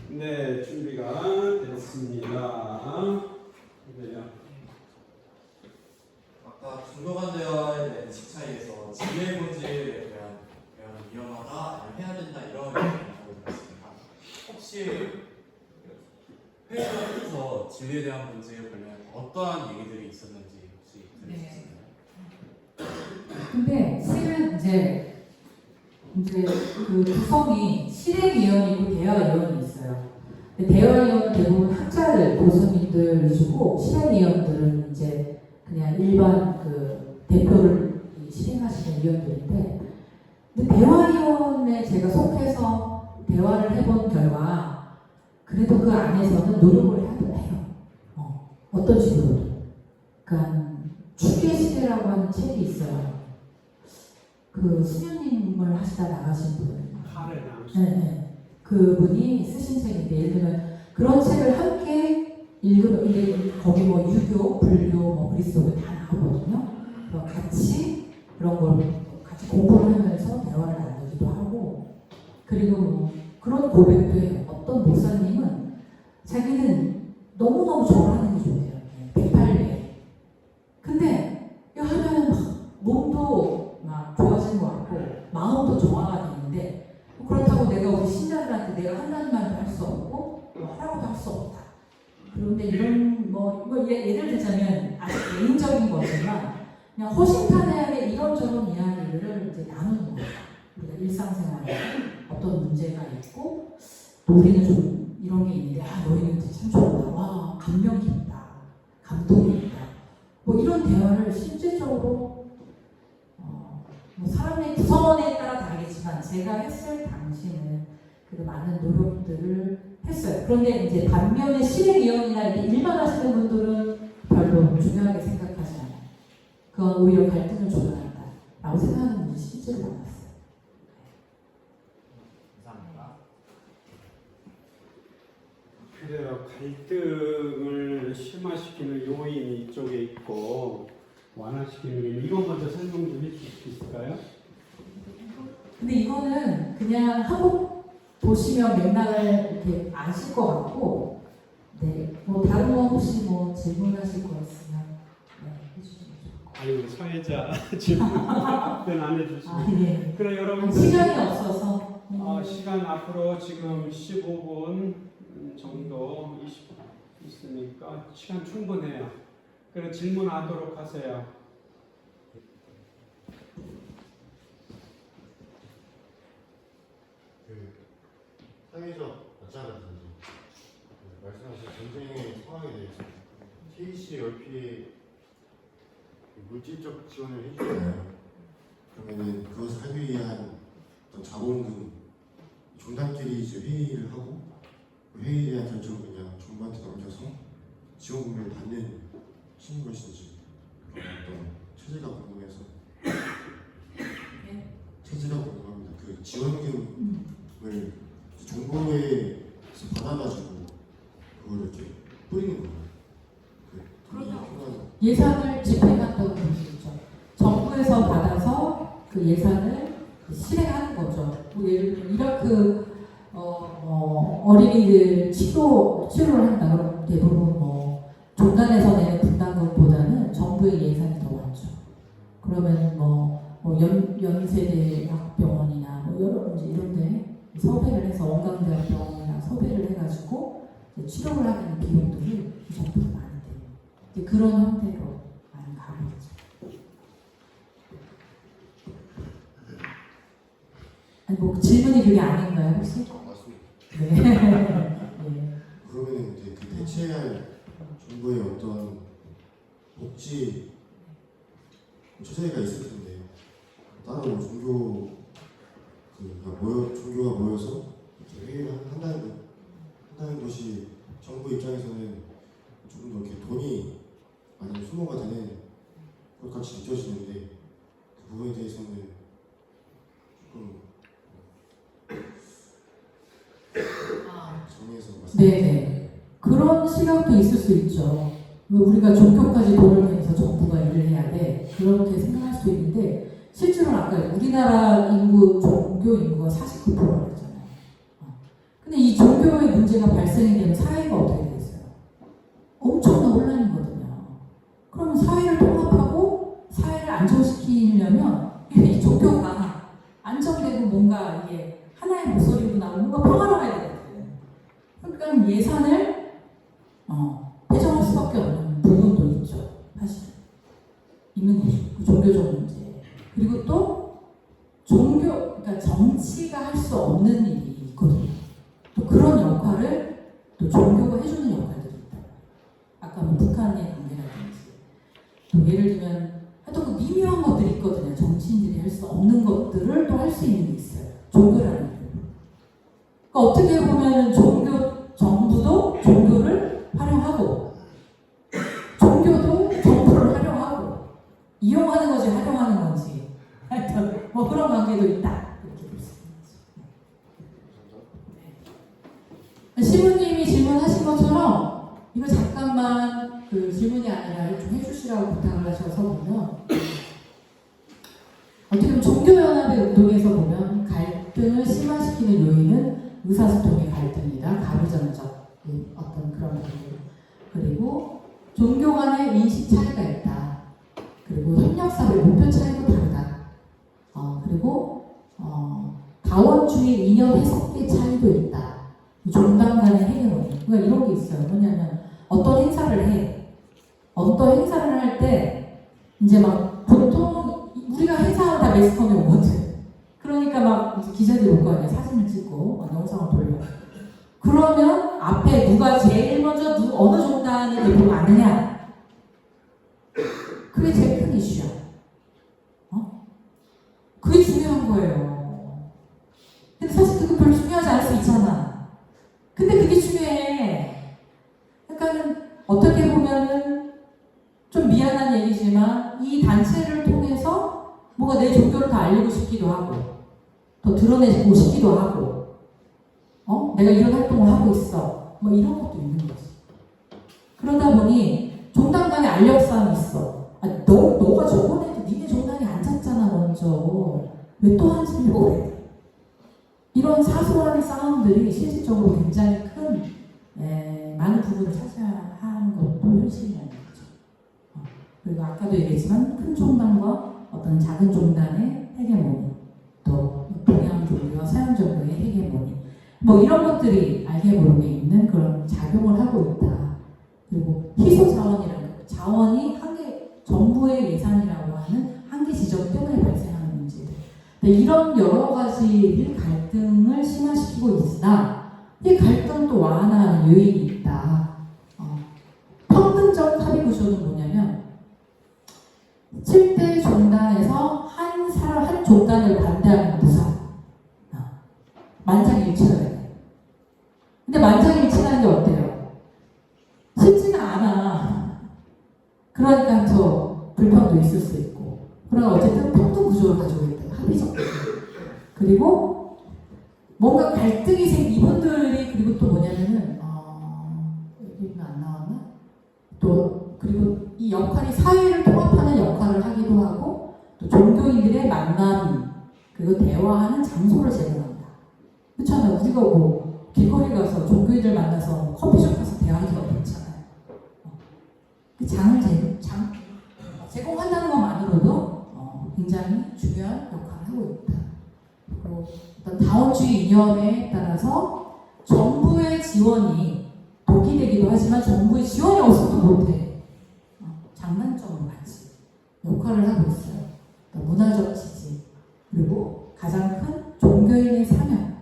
네, 준비가 됐습니다. 그래요. 아까 중도간 대화에 대한 식차이에서 진리의 본질에 대한 대화는 위험하다, 아니면 해야 된다 이런 얘기를 들었습니다. 혹시 회의를 하면서 진리에 대한 본질에 관련 어떠한 얘기들이 있었는지 혹시 들을 수 있나요? 근데 실은 이제 그 구성이 실행위원이고 대화위원이 있어요. 대화위원은 대부분 학자들, 교수님들 위주고 실행위원들은 이제 그냥 일반 그 대표를 실행하시는 위원들인데, 근데 대화위원회 제가 속해서 대화를 해본 결과 그래도 그 안에서는 노력을 해요. 어떤 식으로도. 그러니까 축의 시대라고 하는 책이 있어요. 그 수녀님을 하시다 나가신 분. 네. 그분이 쓰신 책인데 예를 들면 그런 책을 함께 읽으면 이게 거기 유교, 불교, 그리스도교 다 나오거든요. 같이 그런 걸 같이 공부를 하면서 대화를 나누기도 하고 그리고 그런 고백도 해요. 어떤 목사님은 자기는 너무너무 좋아하는 게 좋대요. 108회. 근데 이거 하면은 몸도 막 좋아지는 것 같고 마음도 정화가 되는데 그렇다고 내가 우리 신자들한테 내가 한다는 말도 할 수 없고 하라고도 할 수 없다. 그런데 이런 예를 들자면 아주 개인적인 거지만 그냥 허심탄회하게 이런저런 이야기를 이제 나누는 거예요. 우리가 일상생활에 어떤 문제가 있고 우리는 좀 이런 게 있는데 너희는 참 좋다. 와 감명 깊다. 감동이 있다. 이런 대화를 실질적으로 사람의 구성원에 따라 다르겠지만 제가 했을 당시는 그 많은 노력들을 했어요. 그런데 이제 반면에 실행위원이나 일만 하시는 분들은 별로 중요하게 생각하지 않아요. 그건 오히려 갈등을 조장한다라고 생각하는 분들이 실제로 많았어요. 감사합니다. 그래요. 갈등을 심화시키는 요인이 이쪽에 있고 완화시키는 게 이거 먼저 설명 좀 해주실 수 있을까요? 근데 이거는 그냥 하고 보시면 맥락을 이렇게 아실 것 같고 네, 뭐 다른 거 혹시 뭐 질문하실 거 있으면 해주시면 좋을 것 아유 사회자 질문 답변 안 해주시고. 같아요. 예. 그래 여러분들 시간이 없어서. 시간 앞으로 지금 15분 정도 있으니까 시간 충분해요. 그래 질문하도록 하세요. 사회적 맞잖아든지 말씀하신 전쟁의 상황에 대해서 KC 열피에 물질적 지원을 해주잖아요. 그러면은 그것을 하기 위한 어떤 자본금 종단끼리 이제 회의를 하고 그 회의에 대한 결정을 그냥 정부한테 넘겨서 지원금을 받는 시는 것인지 그런 어떤 체제가 궁금해서 체제가 궁금합니다. 그 지원금을 정부에서 받아가지고 그걸 이렇게 뿌리는 거예요. 그 돈이 필요한 예산을 집행한다고 보시죠. 정부에서 받아서 그 예산을 실행하는 거죠. 뭐 예를 들면 이라크 어린이들 치료를 한다 그러면 대부분 뭐 종단에서 내는 분담금보다는 정부의 예산이 더 많죠. 그러면 연세대 학병원이나 뭐 여러 이제 이런데 섭외를 해서 원광대학병원이나 섭외를 해가지고 치료를 하는 비용들이 정부가 많이 돼요. 이제 그런 형태로 많이 가고 있죠. 아니 뭐 질문이 그게 아닌가요 혹시? 맞습니다. 네. 네. 그러면은 이제 그 대체할 정부의 어떤 복지 체제가 있을 텐데 따로 종교가 모여서 이렇게 회의를 한다는 것이 정부 입장에서는 조금 더 이렇게 돈이 많이 소모가 되는 것 같이 느껴지는데 그 부분에 대해서는 조금 정리해서 말씀. 네네. 그런 시각도 있을 수 있죠. 우리가 종교까지 돈을 내서 정부가 일을 해야 돼. 그렇게 생각할 수도 있는데 실제로 아까 우리나라 종교 인구가 49%라고 했잖아요. 근데 이 종교의 문제가 발생이 되면 사회가 어떻게 되겠어요? 엄청난 혼란이거든요. 그러면 사회를 통합하고 사회를 안정시키려면 이 종교가 안정되고 뭔가 이게 하나의 목소리로 나오고 뭔가 평화로워야 되거든요. 그러니까 예산을 배정할 수밖에 없는 부분도 있죠. 사실 있는 거죠. 그 종교적 문제. 그리고 또 그러니까 정치가 할 수 없는 일이 있거든요. 또 그런 역할을 또 종교가 해주는 역할들이 있다. 아까 뭐 북한의 관계라든지 또 예를 들면 하여튼 그 미묘한 것들이 있거든요. 정치인들이 할 수 없는 것들을 또 할 수 있는 게 있어요. 종교라는 게. 그러니까 어떻게 보면 정부도 종교를 활용하고 종교도 정부를 활용하고 이용하는 거지 활용하는 건지 하여튼 뭐 그런 관계도 있다 이렇게 볼 수 있는 거죠. 시부님이 질문하신 것처럼 이거 잠깐만 그 질문이 아니라 좀 해주시라고 부탁을 하셔서 보면 어떻게 보면 종교연합의 운동에서 보면 갈등을 심화시키는 요인은 의사소통의 갈등이다. 가부장적 어떤 그런 부분 그리고 종교 간의 인식 차이가 있다. 그리고 협력사회 목표 차이도 다르다. 그리고 다원주의 이념 해석의 차이도 있다. 종단 간의 행위론. 그러니까 이런 게 있어요. 뭐냐면 어떤 행사를 해. 어떤 행사를 할 때 이제 막 보통 우리가 행사하면 다 매스컴에 오거든. 그러니까 막 기자들이 올 거 아니야. 사진을 찍고 영상을 돌려. 그러면 앞에 누가 제일 먼저 어느 종단이 대표가 아느냐. 그게 제일 큰 이슈야. 그게 중요한 거예요. 근데 사실 그거 별로 중요하지 않을 수 있잖아. 근데 그게 중요해. 그러니까는 어떻게 보면은 좀 미안한 얘기지만 이 단체를 통해서 뭔가 내 종교를 더 알리고 싶기도 하고 더 드러내고 싶기도 하고 내가 이런 활동을 하고 있어. 뭐 이런 것도 있는 거지. 그러다 보니 종단 간의 알력 싸움이 있어. 너가 저번에도 니네 종단이 안 잤잖아 먼저. 왜 또 앉으려고 해? 이런 사소한 싸움들이 실질적으로 굉장히 큰 많은 부분 자본을 찾아야 하는 것도 현실이라는 거죠. 그리고 아까도 얘기했지만 큰 종단과 어떤 작은 종단의 헤게모니, 또 동양 종교와 서양 종교의 헤게모니, 뭐 이런 것들이 알게 모르게 있는 그런 작용을 하고 있다. 그리고 희소 자원이라는 거, 자원이 한계, 정부의 예산이라고 하는 한계 지점 때문에 발생하는 문제들. 이런 여러 가지 갈등을 심화시키고 있으나 이 갈등도 완화하는 요인이 있다. 평등적 합의 구조는 뭐냐면 7대 종단에서 한 종단을 반대하는 무상. 만장일치가 돼. 근데 만장일치라는 게 어때요? 쉽지는 않아. 그러니까 더 불평도 있을 수 있고. 그러나 어쨌든 평등 구조를 가지고 있다. 합의적. 그리고 뭔가 갈등이 이분들이 그리고 또 뭐냐면은 여기는 안 나왔나? 또 그리고 이 역할이 사회를 통합하는 역할을 하기도 하고 또 종교인들의 만남 그리고 대화하는 장소를 제공한다. 그렇잖아요. 우리가 뭐 길거리 가서 종교인들 만나서 커피숍 가서 대화하기가 어렵잖아요. 그 장을 제공한다는 것만으로도 굉장히 중요한 역할을 하고 있다. 그리고 어떤 다원주의 이념에 따라서 정부의 지원이 독이 되기도 하지만 정부의 지원이 없어도 못해. 장단점으로 같이 역할을 하고 있어요. 문화적 지지 그리고 가장 큰 종교인의 사명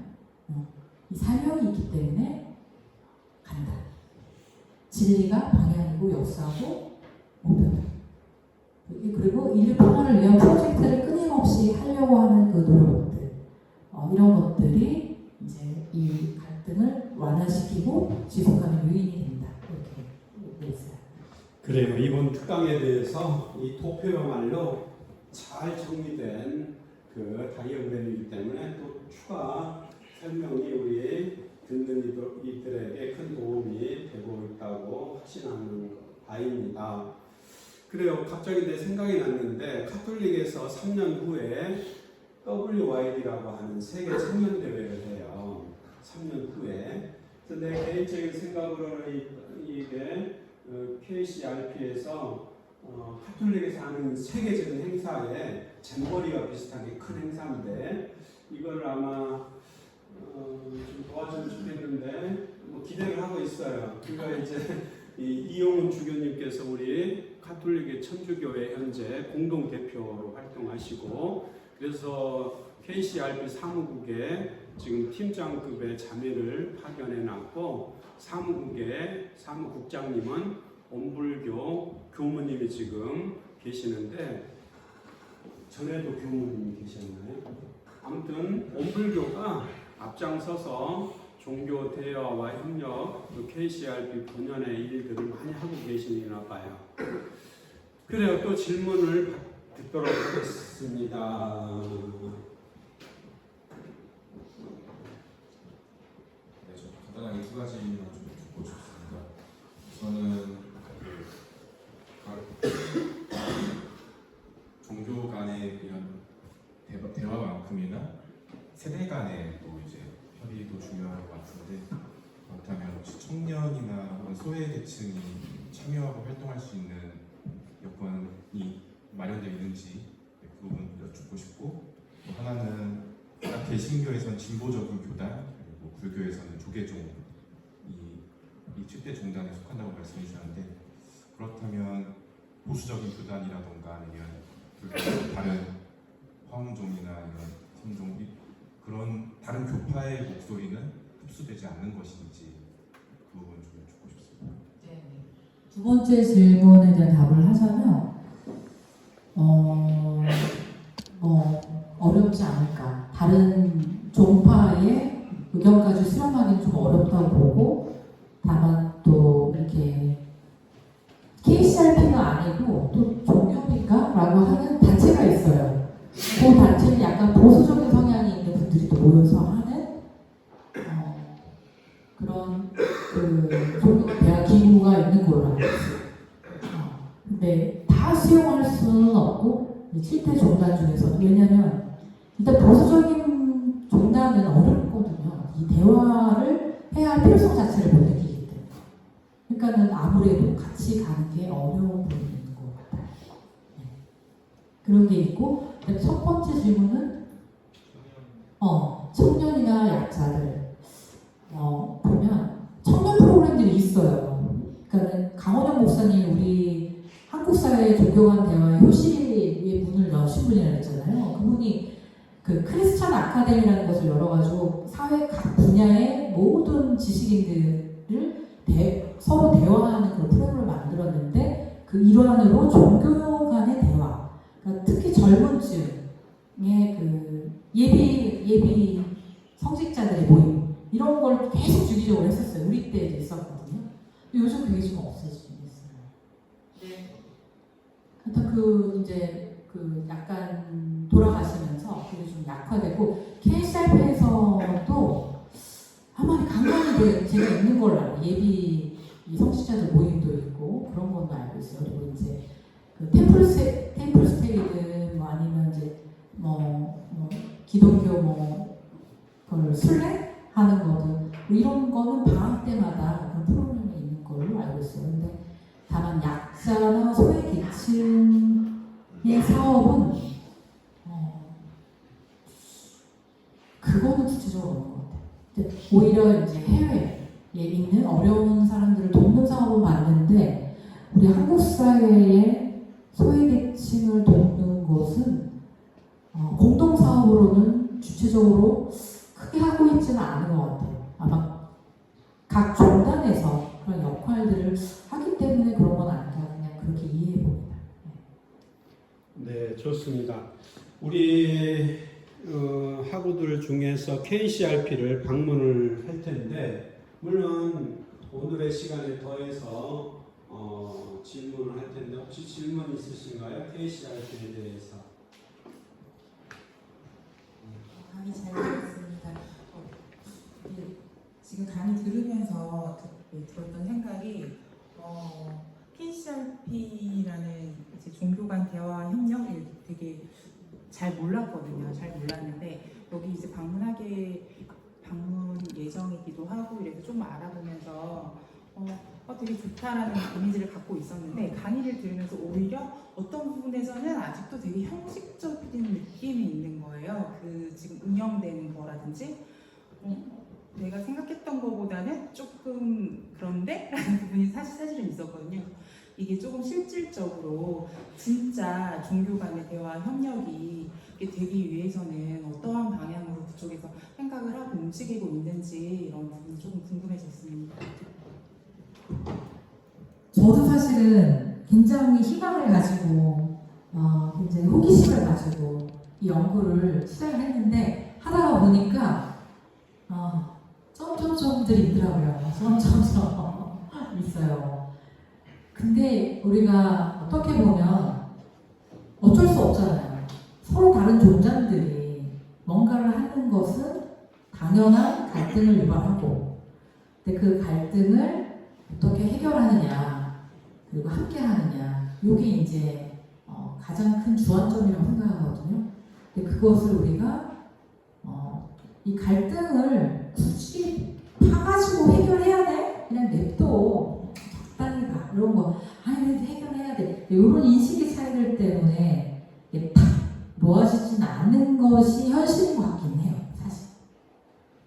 이 사명이 있기 때문에 간다. 진리가 방향이고 역사고 목표다. 그리고 인류 평화를 위한 프로젝트를 끊임없이 하려고 하는 그 노력들 이런 것들이 이제 이 갈등을 완화시키고 지속하는 요인이 된다. 이렇게 얘기했어요. 그래요. 이번 특강에 대해서 이 도표야말로 잘 정리된 그 다이어그램이기 때문에 또 추가 설명이 우리 듣는 이들에게 큰 도움이 되고 있다고 확신하는 바입니다. 그래요. 갑자기 내 생각이 났는데 카톨릭에서 3년 후에 WYD라고 하는 세계 청년 대회를 해요. 3년 후에. 그래서 내 개인적인 생각으로는 이게 KCRP에서 카톨릭에서 하는 세계적인 행사에 잼버리와 비슷하게 큰 행사인데 이걸 아마 좀 도와주면 좋겠는데 뭐 기대를 하고 있어요. 그러니까 이제 이용훈 주교님께서 우리 카톨릭의 천주교회 현재 공동 대표로 활동하시고 그래서 KCRP 사무국에 지금 팀장급의 자매를 파견해 놨고 사무국의 사무국장님은 온불교 교무님이 지금 계시는데 전에도 교무님이 계셨나요? 아무튼 온불교가 앞장서서 종교 대화와 협력, 그 KCRP 본연의 일들을 많이 하고 계시나 봐요. 그래요. 또 질문을 듣도록 하겠습니다. 네, 저 간단하게 두 가지만 좀 듣고 싶습니다. 저는 종교 간에 이런 대화만큼이나 세대 간의 또 이제 협의도 중요할 것 같은데 그렇다면 혹시 청년이나 소외계층이 참여하고 활동할 수 있는 여건이 마련되어 있는지 그 부분 여쭙고 싶고 또 하나는 각 개신교에서는 진보적인 교단 그리고 불교에서는 조계종 이 7대 종단에 속한다고 말씀해 주셨는데 그렇다면 보수적인 교단이라던가 아니면 다른 화엄종이나 이런 성종 그런 다른 교파의 목소리는 흡수되지 않는 것인지 그 부분 좀 여쭙고 싶습니다. 네. 두 번째 질문에 대한 답을 하자면 어렵지 않을까. 다른 종파의 의견까지 수렴하기는 좀 어렵다고 보고 다만 또 이렇게 KCRP가 아니고 또 종교인가? 라고 하는 단체가 있어요. 그 단체는 약간 보수적인 성향이 있는 분들이 또 모여서 하는 그런 그 종교 대화 기구가 있는 걸로 알고 있어요. 근데 다 수용할 수는 없고 7대 종단 중에서 왜냐하면 일단 보수적인 종단은 어렵거든요. 이 대화를 해야 할 필요성 자체를 못 느끼기 때문에. 그러니까는 아무래도 같이 가는 게 어려운 부분이 있는 것 같아요. 네. 그런 게 있고, 그다음에 첫 번째 질문은 청년이나 약자를 보면 청년 프로그램들이 있어요. 그러니까 강원영 목사님 우리 한국 사회의 존경한 대화의 효시의 문을 여신 분이라고 했잖아요. 그분이 그 크리스찬 아카데미라는 것을 열어가지고 사회 각 분야의 모든 지식인들을 서로 대화하는 그런 프로그램을 만들었는데 그 일환으로 종교 간의 대화, 그러니까 특히 젊은 층의 그 예비 성직자들의 모임 이런 걸 계속 주기적으로 했었어요. 우리 때도 있었거든요. 근데 요즘 그게 좀 없어지긴 했어요. 네. 하여튼 이제 약간 돌아가시면서 그게 좀 약화되고 KCRP에서도 아마 간간히 제가 있는 걸로 알아요. 예비 이 성직자들 모임도 있고 그런 것도 알고 있어요. 그리고 이제 그 템플스테이든 아니면 이제 기독교 그걸 순례하는 거든 이런 거는 방학 때마다 그런 프로그램이 있는 걸로 알고 있어요. 근데 다만 약자나 소외계층의 사업은 그거는 구체적으로 없는 것 같아요. 오히려 이제 해외에 있는 어려운 사람들을 돕는 사업은 맞는데 우리 한국 사회의 소외계층을 돕는 것은 공동사업으로는 주체적으로 크게 하고 있지는 않은 것 같아요. 아마 각 종단에서 그런 역할들을 하기 때문에 그런 건 아닌가 그냥 그렇게 이해해 봅니다. 네, 좋습니다. 우리 학우들 중에서 KCRP를 방문을 할 텐데 물론 오늘의 시간에 더해서 질문을 할 텐데 혹시 질문 있으신가요? KCRP에 대해서. 강의 잘 들었습니다. 지금 강의 들으면서 들었던 생각이 KCRP라는 이제 종교 간 대화 협력을 되게 잘 몰랐거든요. 잘 몰랐는데 여기 이제 방문 예정이기도 하고 이래서 좀 알아보면서 되게 좋다라는 이미지를 갖고 있었는데 강의를 들으면서 오히려 어떤 부분에서는 아직도 되게 형식적인 느낌이 있는 거예요. 그 지금 운영되는 거라든지 내가 생각했던 것보다는 조금 그런데? 라는 부분이 사실은 있었거든요. 이게 조금 실질적으로 진짜 종교 간의 대화 협력이 되기 위해서는 어떠한 방향으로 그쪽에서 생각을 하고 움직이고 있는지 이런 부분이 조금 궁금해졌습니다. 저도 사실은 굉장히 희망을 가지고 굉장히 호기심을 가지고 이 연구를 시작을 했는데 하다가 보니까 점점점들이 있더라고요. 점점점 있어요. 근데 우리가 어떻게 보면 어쩔 수 없잖아요. 서로 다른 종장들이 뭔가를 하는 것은 당연한 갈등을 유발하고 근데 그 갈등을 어떻게 해결하느냐 그리고 함께 하느냐 이게 이제 가장 큰 주안점이라고 생각하거든요. 근데 그것을 우리가 이 갈등을 굳이 파가지고 해결해야 돼? 그냥 냅둬 적당히 가 이런 거 아니 해결해야 돼 이런 인식의 차이들 때문에 이게 탁 모아지진 않는 것이 현실인 것 같긴 해요 사실.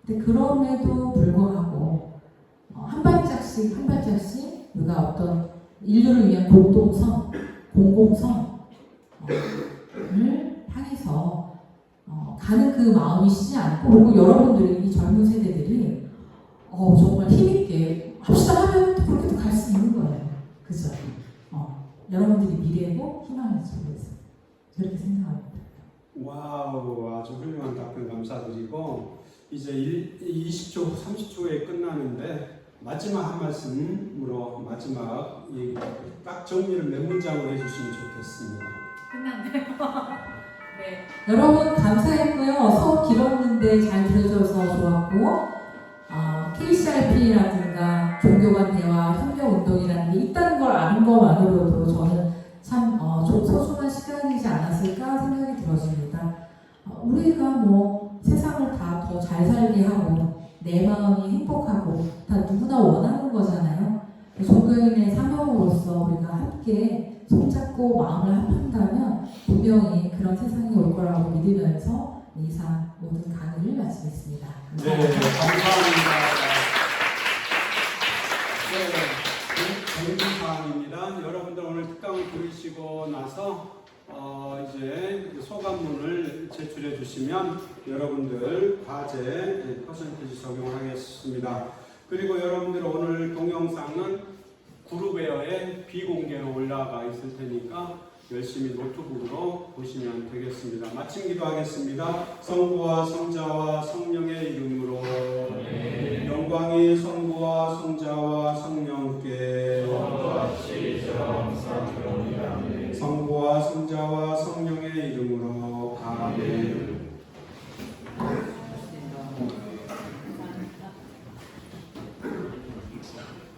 근데 그럼에도 불구하고 한 발짝씩 우리가 어떤 인류를 위한 공동성, 공공성을 향해서 가는 그 마음이 쉬지 않고 그리고 여러분들이 이 젊은 세대들이 정말 힘있게 합시다 하면 그렇게도 갈 수 있는 거예요. 그죠? 여러분들이 미래고 희망이죠. 그렇게 생각합니다. 와우, 아주 훌륭한 답변 감사드리고 이제 20초, 30초에 끝나는데 마지막 한 말씀으로 마지막 딱 정리를 몇 문장으로 해주시면 좋겠습니다. 끝났네요. 네. 여러분 감사했고요. 수업 길었는데 잘 들어줘서 좋았고 KCRP라든가 종교 간 대화 협력 운동이라는 게 있다는 걸 아는 것만으로도 저는 참 좀 소중한 시간이지 않았을까 생각이 들었습니다. 우리가 세상을 다 더 잘 살게 하고 내 마음이 행복하고 다 누구나 원하는 거잖아요. 종교인의 사명으로서 우리가 함께 손잡고 마음을 합한다면 분명히 그런 세상이 올 거라고 믿으면서 이상 모든 강의를 마치겠습니다. 네, 감사합니다. 네, 정리사항입니다. 여러분들 오늘 특강을 들으시고 나서 이제 소감문을 제출해 주시면 여러분들 과제 퍼센티지 적용을 하겠습니다. 그리고 여러분들 오늘 동영상은 그룹웨어에 비공개로 올라가 있을 테니까 열심히 노트북으로 보시면 되겠습니다. 마침 기도하겠습니다. 성부와 성자와 성령의 이름으로 영광이 성부와 성자와 성령께 성부와 성자와 성령의 이름으로 아멘.